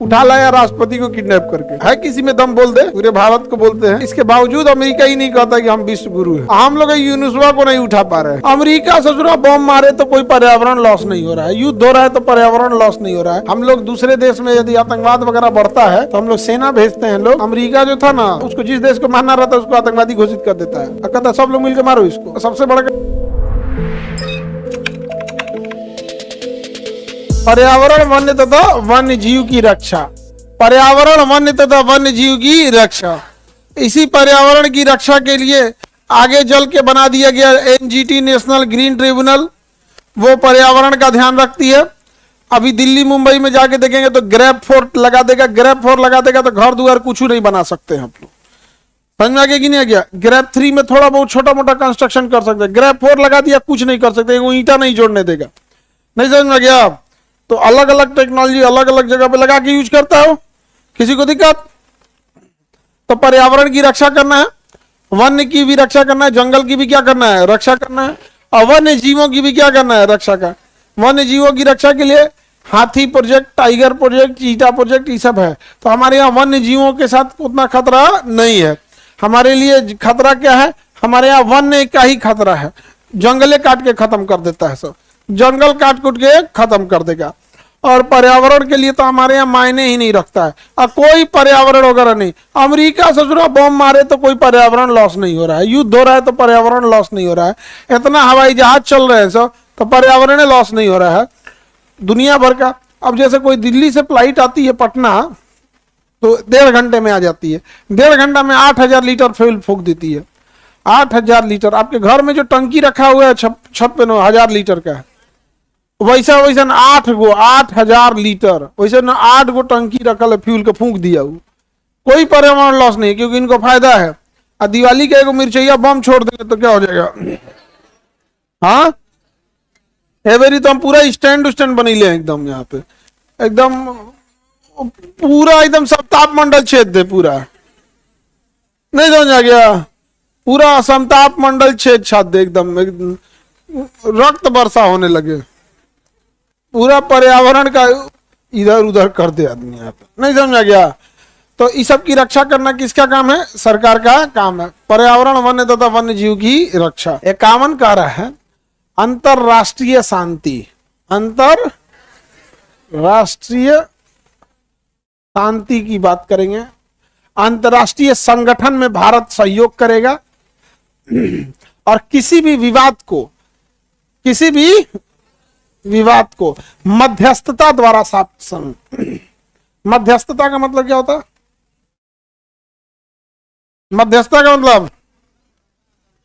उठा लाया राष्ट्रपति को किडनैप करके। है किसी में दम बोल दे, पूरे भारत को बोलते हैं। इसके बावजूद अमेरिका ही नहीं कहता कि हम विश्व गुरु हैं। हम लोग यूनिस्वा को नहीं उठा पा रहे हैं। अमेरिका ससुरा बम मारे तो कोई पर्यावरण लॉस नहीं हो रहा है, युद्ध हो रहा है तो पर्यावरण लॉस नहीं हो रहा है। हम लोग दूसरे देश में यदि आतंकवाद वगैरह बढ़ता है तो हम लोग सेना भेजते हैं। लोग अमेरिका जो था ना, उसको जिस देश को मारना रहता है उसको आतंकवादी घोषित कर देता है, कहता सब लोग मिलकर मारो इसको। सबसे बड़ा पर्यावरण वन्य तथा वन्य जीव की रक्षा, पर्यावरण वन्य तथा वन्य जीव की रक्षा। इसी पर्यावरण की रक्षा के लिए आगे चल के बना दिया गया एनजीटी, नेशनल ग्रीन ट्रिब्यूनल। वो पर्यावरण का ध्यान रखती है। अभी दिल्ली मुंबई में जाके देखेंगे तो ग्रेप फोर्ट लगा देगा, ग्रेप फोर्ट लगा देगा तो घर द्वार कुछ नहीं बना सकते हैं आप लोग। समझ में आ गया कि नहीं आ गया? ग्रेप 3 में थोड़ा बहुत छोटा मोटा कंस्ट्रक्शन कर सकते हैं, ग्रेप 4 लगा दिया कुछ नहीं कर सकते, वो ईंटा नहीं जोड़ने देगा। नहीं समझ में आ गया? तो अलग अलग टेक्नोलॉजी अलग अलग जगह पे लगा के यूज करता हो, किसी को दिक्कत? तो पर्यावरण की रक्षा करना है, वन्य की भी रक्षा करना है, जंगल की भी क्या करना है, रक्षा करना है, और वन्य जीवों की भी क्या करना है, रक्षा का। वन्य जीवों की रक्षा के लिए हाथी प्रोजेक्ट, टाइगर प्रोजेक्ट, चीता प्रोजेक्ट, ये सब है। तो हमारे यहाँ वन्य जीवों के साथ उतना खतरा नहीं है। हमारे लिए खतरा क्या है? हमारे यहाँ वन्य का ही खतरा है। जंगले काट के खत्म कर देता है, सब जंगल काट कूट के खत्म कर देगा। और पर्यावरण के लिए तो हमारे यहाँ मायने ही नहीं रखता है, और कोई पर्यावरण वगैरह नहीं। अमेरिका ससुरा बम मारे तो कोई पर्यावरण लॉस नहीं हो रहा है, युद्ध हो रहा है तो पर्यावरण लॉस नहीं हो रहा है, इतना हवाई जहाज चल रहे हैं सब तो पर्यावरण लॉस नहीं हो रहा है दुनिया भर का। अब जैसे कोई दिल्ली से फ्लाइट आती है पटना, तो 1.5 घंटे में आ जाती है। 1.5 घंटा में 8000 लीटर फ्यूल फूंक देती है। 8000 लीटर। आपके घर में जो टंकी रखा हुआ है छत पे 1000 लीटर का है, वैसा 8000 लीटर, वैसे ना 8 गो टंकी रखल है फ्यूल के, फूंक दिया वो। कोई पर्यावरण लॉस नहीं, क्योंकि इनको फायदा है। और दिवाली के एगो मिर्चैया बम छोड़ देंगे तो क्या हो जाएगा? हाँ, एवरी तो हम पूरा स्टैंड बनीले हैं एकदम, यहाँ पे एकदम पूरा एकदम सब तापमंडल छेद दे पूरा। नहीं समझ आ गया? पूरा समताप मंडल छेद छाद दे एकदम रक्त वर्षा होने लगे, पूरा पर्यावरण का इधर उधर कर दे आदमी यहाँ पे। नहीं समझ आ गया? तो इस सब की रक्षा करना किसका काम है? सरकार का काम है। पर्यावरण वन्य तथा वन्य जीव की रक्षा। 51 कह रहा है अंतरराष्ट्रीय शांति। अंतरराष्ट्रीय शांति की बात करेंगे। अंतरराष्ट्रीय संगठन में भारत सहयोग करेगा और किसी भी विवाद को मध्यस्थता द्वारा मध्यस्थता का मतलब क्या होता है? मध्यस्थता का मतलब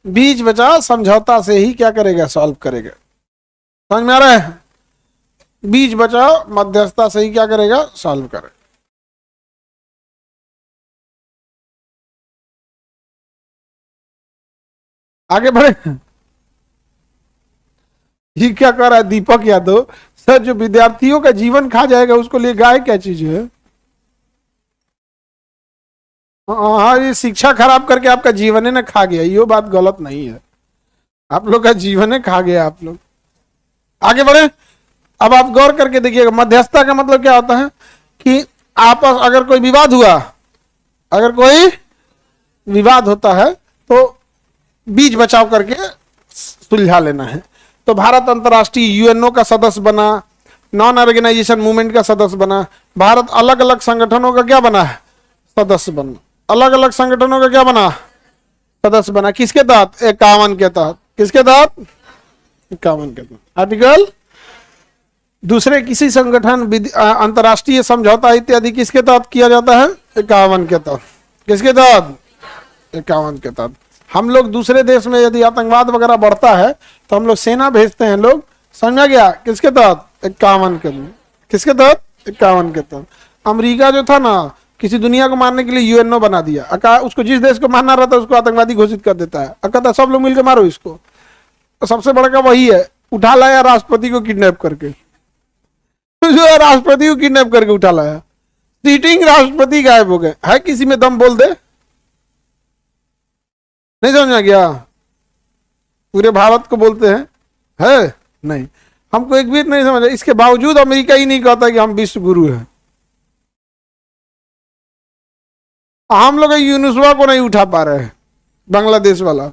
बीच बचाव समझौता से ही क्या करेगा? सॉल्व करेगा। समझ में आ रहा है? बीच बचाव मध्यस्थता से ही क्या करेगा? सॉल्व करेगा। आगे बढ़े। ये क्या कर रहा है दीपक यादव? सर, जो विद्यार्थियों का जीवन खा जाएगा उसको लिए गाय क्या चीज है? हाँ, ये शिक्षा खराब करके आपका जीवन ने खा गया, ये बात गलत नहीं है। आप लोग का जीवन खा गया आप लोग। आगे बढ़े। अब आप गौर करके देखिएगा, मध्यस्थता का मतलब क्या होता है कि आपस अगर कोई विवाद होता है तो बीच बचाव करके सुलझा लेना है। तो भारत अंतर्राष्ट्रीय यूएनओ का सदस्य बना, नॉन ऑर्गेनाइजेशन मूवमेंट का सदस्य बना। भारत अलग अलग संगठनों का क्या बना है? सदस्य बना। अलग अलग संगठनों का क्या बना? सदस्य बना। किसके तहत? 51 के तहत। किसके तहत? 51 के तहत। आर्टिकल दूसरे किसी संगठन अंतर्राष्ट्रीय समझौता इत्यादि किसके तहत किया जाता है? 51 के तहत। किसके तहत? 51 के तहत। हम लोग दूसरे देश में यदि आतंकवाद वगैरह बढ़ता है तो हम लोग सेना भेजते हैं। लोग समझा गया? किसके तहत? 51 के तहत। किसके तहत? 51 के तहत। अमेरिका जो था ना, किसी दुनिया को मारने के लिए यूएनओ बना दिया, उसको जिस देश को मारना रहता है उसको आतंकवादी घोषित कर देता है, कहता सब लोग मिलकर मारो इसको। तो सबसे बड़ा वही है, उठा लाया राष्ट्रपति को किडनैप करके। राष्ट्रपति को किडनैप करके उठा लाया, सीटिंग राष्ट्रपति गायब हो गए। है किसी में दम बोल दे? नहीं समझ आ गया? पूरे भारत को बोलते हैं, है नहीं। हमको एक भी नहीं समझ। इसके बावजूद अमेरिका ही नहीं कहता कि हम विश्व गुरु हैं। हम लोग यूनुसवा को नहीं उठा पा रहे हैं, बांग्लादेश वाला।